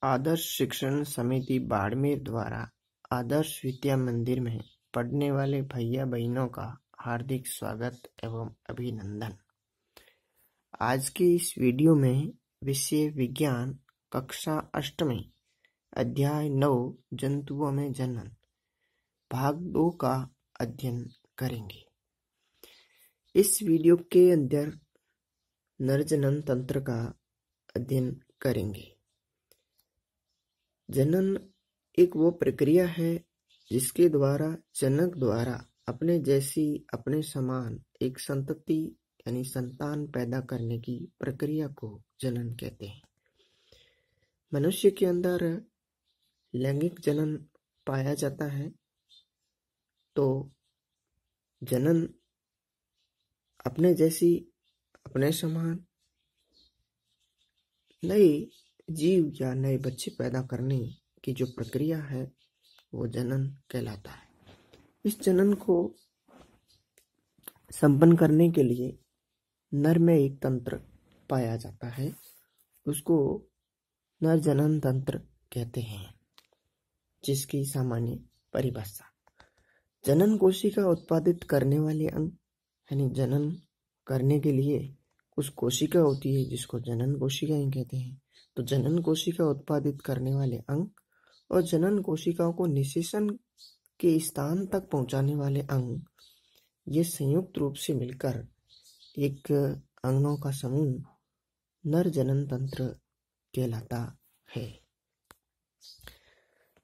आदर्श शिक्षण समिति बाड़मेर द्वारा आदर्श विद्या मंदिर में पढ़ने वाले भैया बहनों का हार्दिक स्वागत एवं अभिनंदन। आज के इस वीडियो में विषय विज्ञान कक्षा 8 अध्याय 9 जंतुओं में जनन भाग 2 का अध्ययन करेंगे। इस वीडियो के अंदर नर जनन तंत्र का अध्ययन करेंगे। जनन एक वो प्रक्रिया है जिसके द्वारा जनक द्वारा अपने जैसी अपने समान एक संतति यानी संतान पैदा करने की प्रक्रिया को जनन कहते हैं। मनुष्य के अंदर लैंगिक जनन पाया जाता है तो जनन अपने जैसी अपने समान नए जीव या नए बच्चे पैदा करने की जो प्रक्रिया है वो जनन कहलाता है। इस जनन को संपन्न करने के लिए नर में एक तंत्र पाया जाता है, उसको नर जनन तंत्र कहते हैं, जिसकी सामान्य परिभाषा जनन कोशिका उत्पादित करने वाले अंग यानी जनन करने के लिए कुछ कोशिका होती है जिसको जनन कोशिकाएं कहते हैं। तो जनन कोशिका उत्पादित करने वाले अंग और जनन कोशिकाओं को निषेचन के स्थान तक पहुंचाने वाले अंग, ये संयुक्त रूप से मिलकर एक अंगों का समूह नर जनन तंत्र कहलाता है।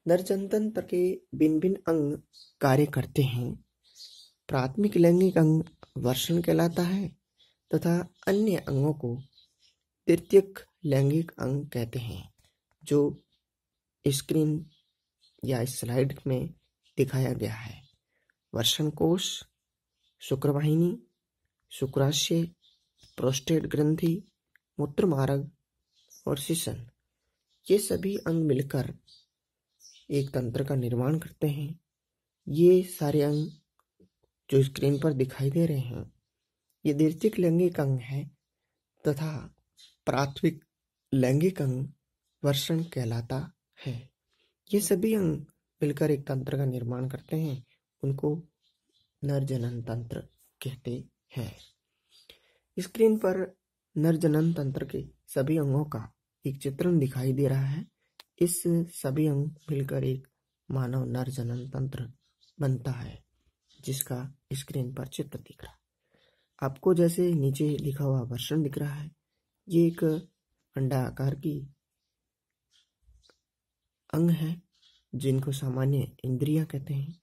नर जनन तंत्र के भिन्न भिन्न अंग कार्य करते हैं। प्राथमिक लैंगिक अंग वर्षण कहलाता है तथा अन्य अंगों को तृतीयक लैंगिक अंग कहते हैं, जो स्क्रीन या स्लाइड में दिखाया गया है। वर्षण कोश, शुक्रवाहिनी, शुक्राशय, प्रोस्टेट ग्रंथि, मूत्रमार्ग और सीसन, ये सभी अंग मिलकर एक तंत्र का निर्माण करते हैं। ये सारे अंग जो स्क्रीन पर दिखाई दे रहे हैं ये द्वितीयक लैंगिक अंग है तथा प्राथमिक लैंगिक अंग वर्षण कहलाता है। ये सभी अंग मिलकर एक तंत्र का निर्माण करते हैं, उनको नर जनन तंत्र कहते हैं। स्क्रीन पर नर जनन तंत्र के सभी अंगों का एक चित्रण दिखाई दे रहा है। इस सभी अंग मिलकर एक मानव नर जनन तंत्र बनता है, जिसका स्क्रीन पर चित्र दिख रहा है। आपको जैसे नीचे लिखा हुआ वर्षण दिख रहा है, ये एक अंडा आकार की अंग है जिनको सामान्य इंद्रियां कहते हैं।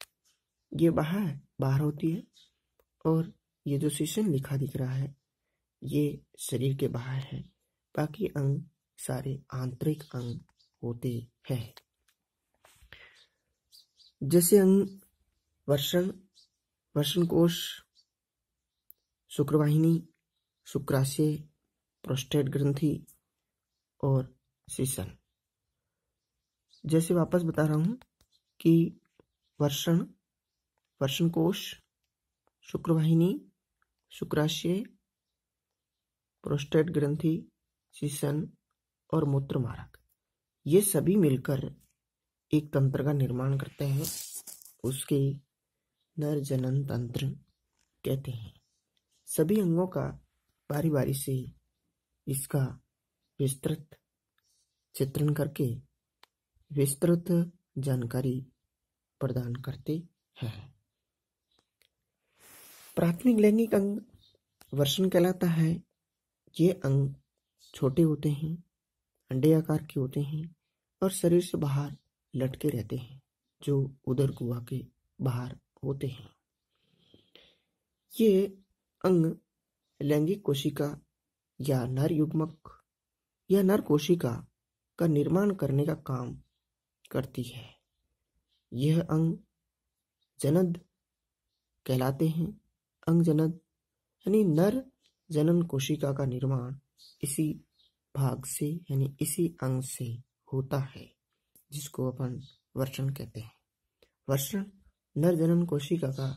ये बाहर होती है और ये जो सीसन लिखा दिख रहा है ये शरीर के बाहर है। बाकी अंग सारे आंतरिक अंग होते हैं। जैसे अंग वर्षण कोश, शुक्रवाहिनी, शुक्राशय, प्रोस्टेट ग्रंथि और सीसन। जैसे वापस बता रहा हूं कि वर्षण कोश, शुक्रवाहिनी, शुक्राशय, प्रोस्टेट ग्रंथि, सीसन और मूत्रमार्ग, ये सभी मिलकर एक तंत्र का निर्माण करते हैं, उसके नर जनन तंत्र कहते हैं। सभी अंगों का बारी बारी से इसका विस्तृत चित्रण करके विस्तृत जानकारी प्रदान करते हैं। प्राथमिक लैंगिक अंग वर्षण कहलाता है। ये अंग छोटे होते हैं, अंडे आकार के होते हैं और शरीर से बाहर लटके रहते हैं, जो उदर गुहा के बाहर होते हैं। ये अंग लैंगिक कोशिका या नर युग्मक या नर कोशिका का निर्माण करने का काम करती है। यह अंग जनद कहलाते हैं। अंग जनद यानी नर जनन कोशिका का निर्माण इसी भाग से यानी इसी अंग से होता है, जिसको अपन वर्षण कहते हैं। वर्षण नर जनन कोशिका का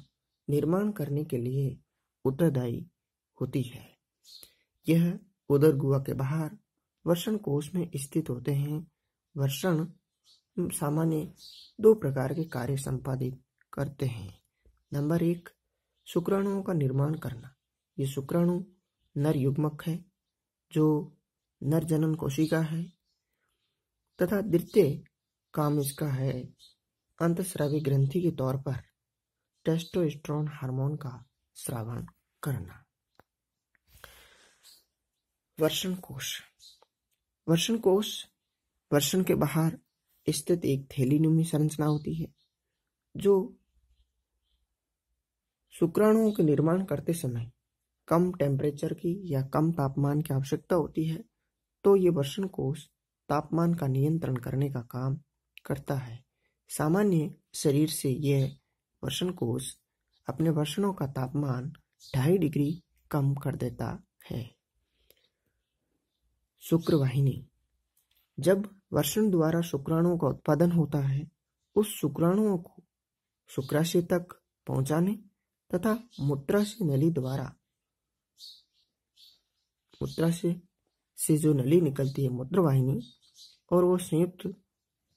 निर्माण करने के लिए उत्तरदायी होती है। यह उदर गुहा के बाहर वर्षण कोश में स्थित होते हैं। वर्षण सामान्य दो प्रकार के कार्य संपादित करते हैं। नंबर 1, शुक्राणुओं का निर्माण करना। ये शुक्राणु नर युग्मक है जो नर जनन कोशिका है, तथा द्वितीय काम इसका है अंतःस्रावी ग्रंथि के तौर पर टेस्टोस्टेरोन हार्मोन का स्रावन करना। वर्षण कोश। वर्षण कोश वर्षण के बाहर स्थित एक थैलीनुमी संरचना होती है जो शुक्राणुओं के निर्माण करते समय कम टेम्परेचर की या कम तापमान की आवश्यकता होती है, तो ये वर्षण कोश तापमान का नियंत्रण करने का काम करता है। सामान्य शरीर से यह वर्षण कोश अपने वर्षणों का तापमान 2.5 डिग्री कम कर देता है। शुक्रवाहिनी। जब वर्षण द्वारा शुक्राणुओं का उत्पादन होता है, उस शुक्राणुओं को शुक्राशय तक पहुंचाने तथा मूत्राशय नली द्वारा मूत्राशय से जो नली निकलती है मूत्रवाहिनी, और वो संयुक्त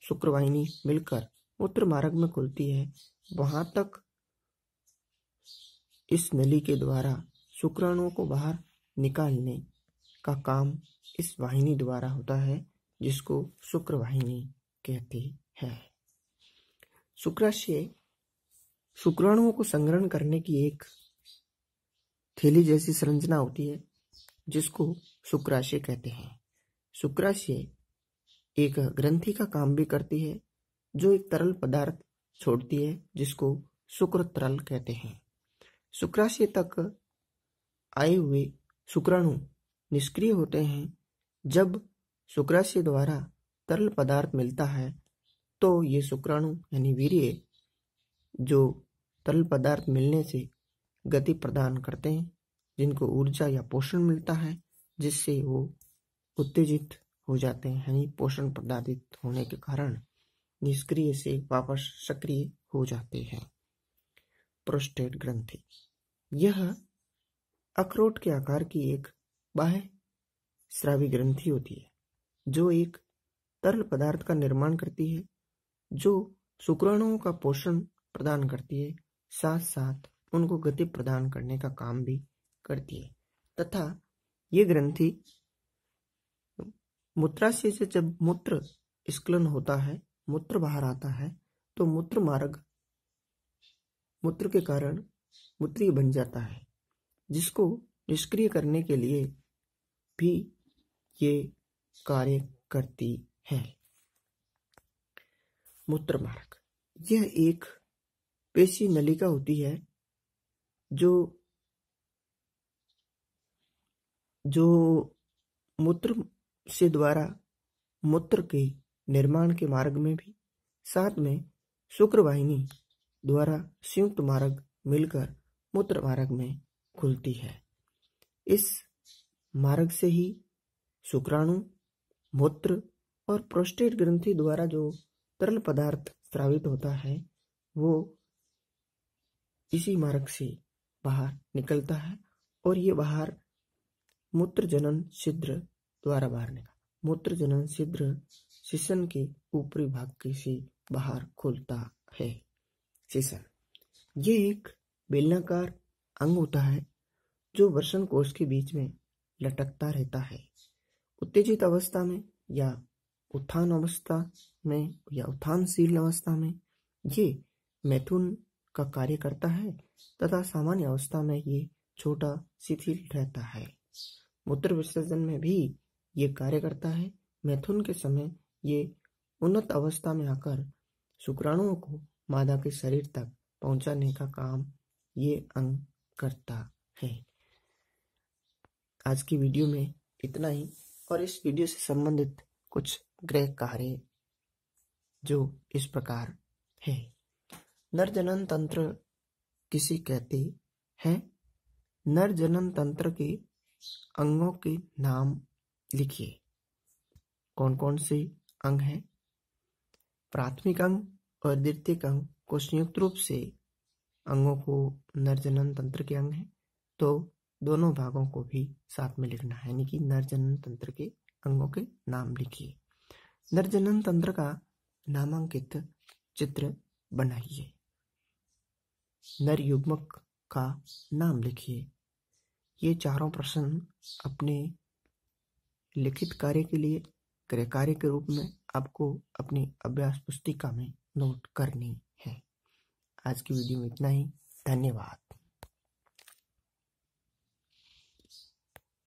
शुक्रवाहिनी मिलकर मूत्र मार्ग में खुलती है, वहां तक इस नली के द्वारा शुक्राणुओं को बाहर निकालने का काम इस वाहिनी द्वारा होता है, जिसको शुक्रवाहिनी कहते हैं। शुक्राशय शुक्राणुओं को संग्रहण करने की एक थैली जैसी संरचना होती है, जिसको शुक्राशय कहते हैं। शुक्राशय एक ग्रंथि का काम भी करती है, जो एक तरल पदार्थ छोड़ती है, जिसको शुक्र तरल कहते हैं। शुक्राशय तक आए हुए शुक्राणु निष्क्रिय होते हैं। जब शुक्राशय द्वारा तरल पदार्थ मिलता है, तो ये शुक्राणु यानी वीर्य जो तरल पदार्थ मिलने से गति प्रदान करते हैं, जिनको ऊर्जा या पोषण मिलता है, जिससे वो उत्तेजित हो जाते हैं, यानी पोषण प्रदानित होने के कारण निष्क्रिय से वापस सक्रिय हो जाते हैं। प्रोस्टेट ग्रंथि। यह अखरोट के आकार की एक बाह्य स्रावी ग्रंथि होती है, जो एक तरल पदार्थ का निर्माण करती है, जो शुक्राणुओं का पोषण प्रदान करती है, साथ साथ उनको गति प्रदान करने का काम भी करती है। तथा ये ग्रंथि मूत्राशय से जब मूत्र स्खलन होता है, मूत्र बाहर आता है, तो मूत्र मार्ग मूत्र के कारण मूत्रीय बन जाता है, जिसको निष्क्रिय करने के लिए भी ये कार्य करती है। मूत्र मार्ग। यह एक पेशी नलिका होती है जो मूत्र से द्वारा मूत्र के निर्माण के मार्ग में भी, साथ में शुक्रवाहिनी द्वारा संयुक्त मार्ग मिलकर मूत्र मार्ग में खुलती है। इस मार्ग से ही शुक्राणु, मूत्र और प्रोस्टेट ग्रंथि द्वारा जो तरल पदार्थ स्रावित होता है, वो इसी मार्ग से बाहर निकलता है, और ये बाहर मूत्र जनन छिद्र द्वारा बाहर निकलता। मूत्र जनन छिद्र शिशन के ऊपरी भाग से बाहर खुलता है। शिशन ये एक बेलनाकार अंग होता है जो वर्षण कोश के बीच में लटकता रहता है। उत्तेजित अवस्था में या उत्थान अवस्था में या उत्थानशील अवस्था में ये मैथुन का कार्य करता है, तथा सामान्य अवस्था में ये छोटा शिथिल रहता है। मूत्र विसर्जन में भी ये कार्य करता है। मैथुन के समय ये उन्नत अवस्था में आकर शुक्राणुओं को मादा के शरीर तक पहुंचाने का काम ये अंग करता है। आज की वीडियो में इतना ही, और इस वीडियो से संबंधित कुछ गृह कार्य जो इस प्रकार है। नर जनन तंत्र किसे कहते हैं? नर जनन तंत्र के अंगों के नाम लिखिए। कौन कौन से अंग हैं? प्राथमिक अंग और द्वितीयक अंग को संयुक्त रूप से अंगों को नर जनन तंत्र के अंग हैं, तो दोनों भागों को भी साथ में लिखना है, यानी कि नर जनन तंत्र के अंगों के नाम लिखिए। नर जनन तंत्र का नामांकित चित्र बनाइए। नर युग्मक का नाम लिखिए। ये चारों प्रश्न अपने लिखित कार्य के लिए गृह कार्य के रूप में आपको अपनी अभ्यास पुस्तिका में नोट करनी है। आज की वीडियो में इतना ही। धन्यवाद।